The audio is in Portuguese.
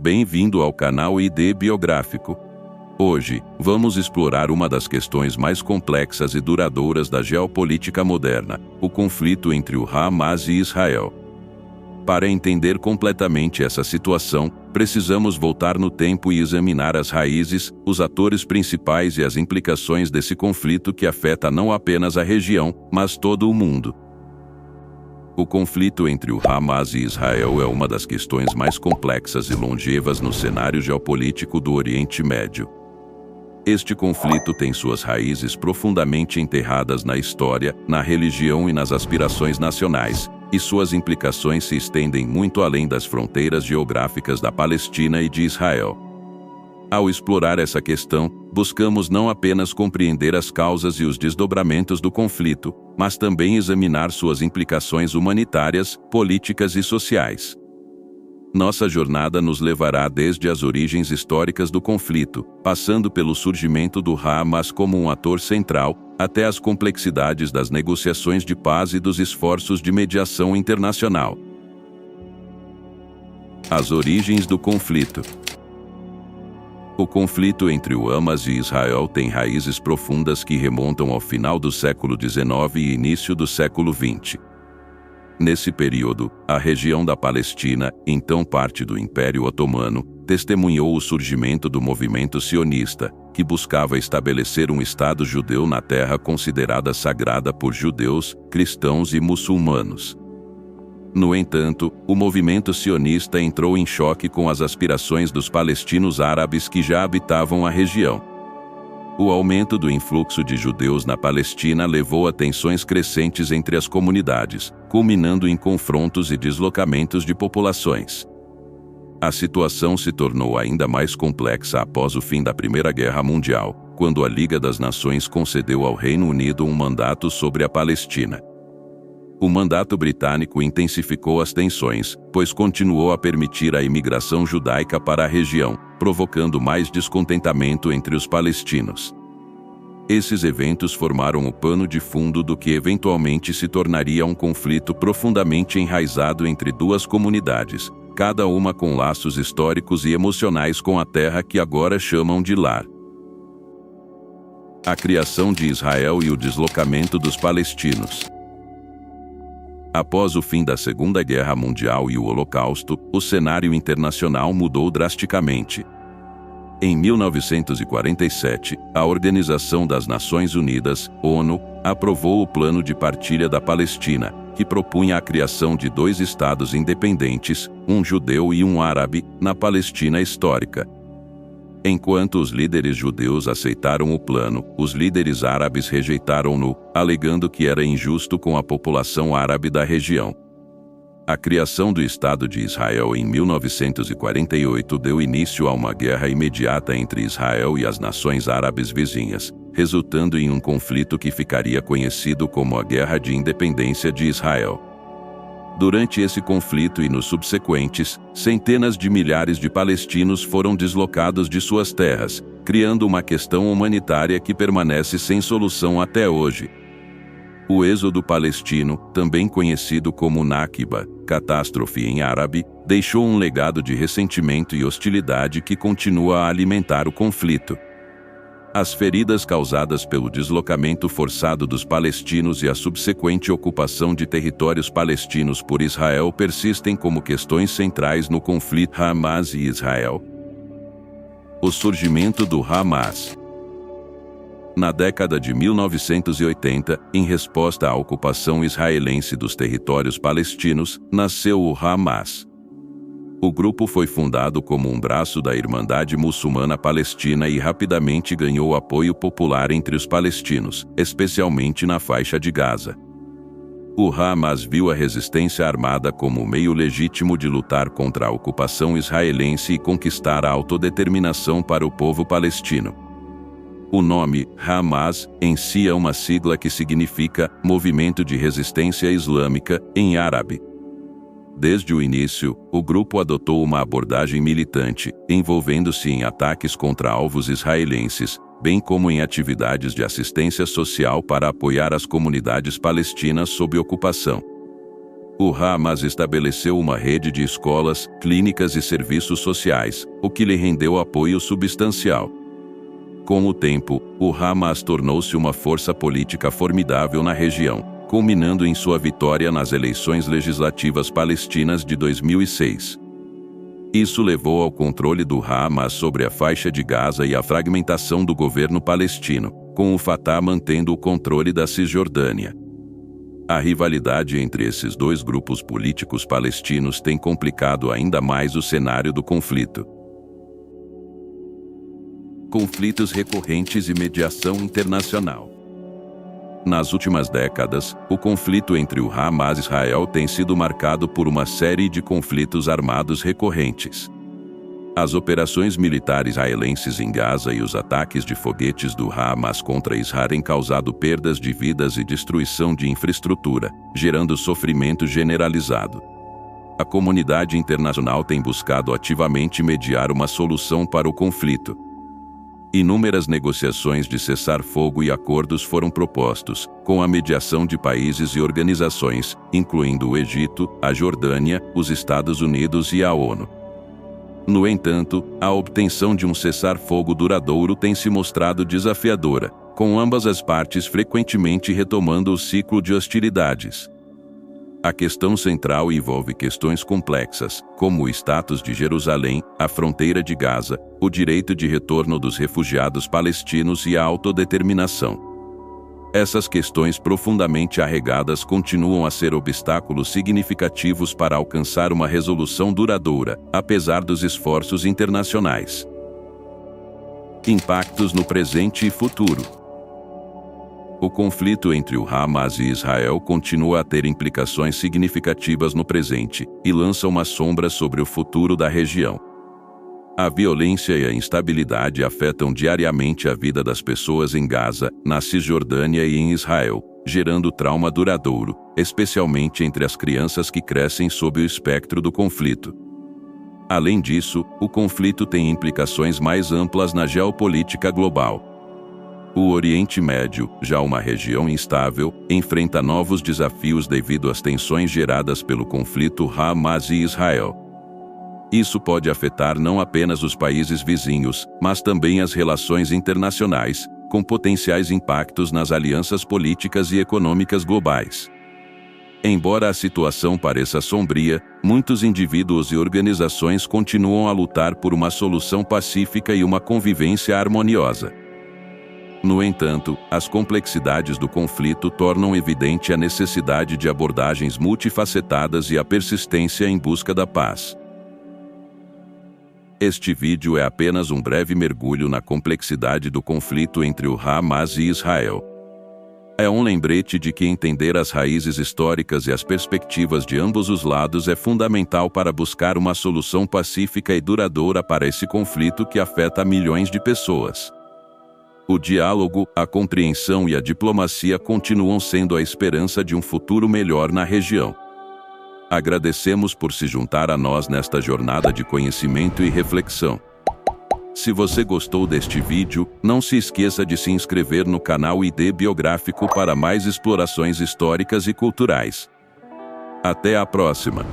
Bem-vindo ao canal ID Biográfico. Hoje, vamos explorar uma das questões mais complexas e duradouras da geopolítica moderna, o conflito entre o Hamas e Israel. Para entender completamente essa situação, precisamos voltar no tempo e examinar as raízes, os atores principais e as implicações desse conflito que afeta não apenas a região, mas todo o mundo. O conflito entre o Hamas e Israel é uma das questões mais complexas e longevas no cenário geopolítico do Oriente Médio. Este conflito tem suas raízes profundamente enterradas na história, na religião e nas aspirações nacionais, e suas implicações se estendem muito além das fronteiras geográficas da Palestina e de Israel. Ao explorar essa questão, buscamos não apenas compreender as causas e os desdobramentos do conflito, mas também examinar suas implicações humanitárias, políticas e sociais. Nossa jornada nos levará desde as origens históricas do conflito, passando pelo surgimento do Hamas como um ator central, até as complexidades das negociações de paz e dos esforços de mediação internacional. As origens do conflito. O conflito entre o Hamas e Israel tem raízes profundas que remontam ao final do século XIX e início do século XX. Nesse período, a região da Palestina, então parte do Império Otomano, testemunhou o surgimento do movimento sionista, que buscava estabelecer um Estado judeu na terra considerada sagrada por judeus, cristãos e muçulmanos. No entanto, o movimento sionista entrou em choque com as aspirações dos palestinos árabes que já habitavam a região. O aumento do influxo de judeus na Palestina levou a tensões crescentes entre as comunidades, culminando em confrontos e deslocamentos de populações. A situação se tornou ainda mais complexa após o fim da Primeira Guerra Mundial, quando a Liga das Nações concedeu ao Reino Unido um mandato sobre a Palestina. O mandato britânico intensificou as tensões, pois continuou a permitir a imigração judaica para a região, provocando mais descontentamento entre os palestinos. Esses eventos formaram o pano de fundo do que eventualmente se tornaria um conflito profundamente enraizado entre duas comunidades, cada uma com laços históricos e emocionais com a terra que agora chamam de lar. A criação de Israel e o deslocamento dos palestinos. Após o fim da Segunda Guerra Mundial e o Holocausto, o cenário internacional mudou drasticamente. Em 1947, a Organização das Nações Unidas, ONU, aprovou o Plano de Partilha da Palestina, que propunha a criação de dois estados independentes, um judeu e um árabe, na Palestina histórica. Enquanto os líderes judeus aceitaram o plano, os líderes árabes rejeitaram-no, alegando que era injusto com a população árabe da região. A criação do Estado de Israel em 1948 deu início a uma guerra imediata entre Israel e as nações árabes vizinhas, resultando em um conflito que ficaria conhecido como a Guerra de Independência de Israel. Durante esse conflito e nos subsequentes, centenas de milhares de palestinos foram deslocados de suas terras, criando uma questão humanitária que permanece sem solução até hoje. O êxodo palestino, também conhecido como Nakba, catástrofe em árabe, deixou um legado de ressentimento e hostilidade que continua a alimentar o conflito. As feridas causadas pelo deslocamento forçado dos palestinos e a subsequente ocupação de territórios palestinos por Israel persistem como questões centrais no conflito Hamas e Israel. O surgimento do Hamas. Na década de 1980, em resposta à ocupação israelense dos territórios palestinos, nasceu o Hamas. O grupo foi fundado como um braço da Irmandade Muçulmana Palestina e rapidamente ganhou apoio popular entre os palestinos, especialmente na faixa de Gaza. O Hamas viu a resistência armada como o meio legítimo de lutar contra a ocupação israelense e conquistar a autodeterminação para o povo palestino. O nome Hamas em si é uma sigla que significa Movimento de Resistência Islâmica, em árabe. Desde o início, o grupo adotou uma abordagem militante, envolvendo-se em ataques contra alvos israelenses, bem como em atividades de assistência social para apoiar as comunidades palestinas sob ocupação. O Hamas estabeleceu uma rede de escolas, clínicas e serviços sociais, o que lhe rendeu apoio substancial. Com o tempo, o Hamas tornou-se uma força política formidável na região, culminando em sua vitória nas eleições legislativas palestinas de 2006. Isso levou ao controle do Hamas sobre a faixa de Gaza e à fragmentação do governo palestino, com o Fatah mantendo o controle da Cisjordânia. A rivalidade entre esses dois grupos políticos palestinos tem complicado ainda mais o cenário do conflito. Conflitos recorrentes e mediação internacional. Nas últimas décadas, o conflito entre o Hamas e Israel tem sido marcado por uma série de conflitos armados recorrentes. As operações militares israelenses em Gaza e os ataques de foguetes do Hamas contra Israel têm causado perdas de vidas e destruição de infraestrutura, gerando sofrimento generalizado. A comunidade internacional tem buscado ativamente mediar uma solução para o conflito. Inúmeras negociações de cessar-fogo e acordos foram propostos, com a mediação de países e organizações, incluindo o Egito, a Jordânia, os Estados Unidos e a ONU. No entanto, a obtenção de um cessar-fogo duradouro tem se mostrado desafiadora, com ambas as partes frequentemente retomando o ciclo de hostilidades. A questão central envolve questões complexas, como o status de Jerusalém, a fronteira de Gaza, o direito de retorno dos refugiados palestinos e a autodeterminação. Essas questões profundamente arraigadas continuam a ser obstáculos significativos para alcançar uma resolução duradoura, apesar dos esforços internacionais. Impactos no presente e futuro. O conflito entre o Hamas e Israel continua a ter implicações significativas no presente e lança uma sombra sobre o futuro da região. A violência e a instabilidade afetam diariamente a vida das pessoas em Gaza, na Cisjordânia e em Israel, gerando trauma duradouro, especialmente entre as crianças que crescem sob o espectro do conflito. Além disso, o conflito tem implicações mais amplas na geopolítica global. O Oriente Médio, já uma região instável, enfrenta novos desafios devido às tensões geradas pelo conflito Hamas e Israel. Isso pode afetar não apenas os países vizinhos, mas também as relações internacionais, com potenciais impactos nas alianças políticas e econômicas globais. Embora a situação pareça sombria, muitos indivíduos e organizações continuam a lutar por uma solução pacífica e uma convivência harmoniosa. No entanto, as complexidades do conflito tornam evidente a necessidade de abordagens multifacetadas e a persistência em busca da paz. Este vídeo é apenas um breve mergulho na complexidade do conflito entre o Hamas e Israel. É um lembrete de que entender as raízes históricas e as perspectivas de ambos os lados é fundamental para buscar uma solução pacífica e duradoura para esse conflito que afeta milhões de pessoas. O diálogo, a compreensão e a diplomacia continuam sendo a esperança de um futuro melhor na região. Agradecemos por se juntar a nós nesta jornada de conhecimento e reflexão. Se você gostou deste vídeo, não se esqueça de se inscrever no canal ID Biográfico para mais explorações históricas e culturais. Até a próxima!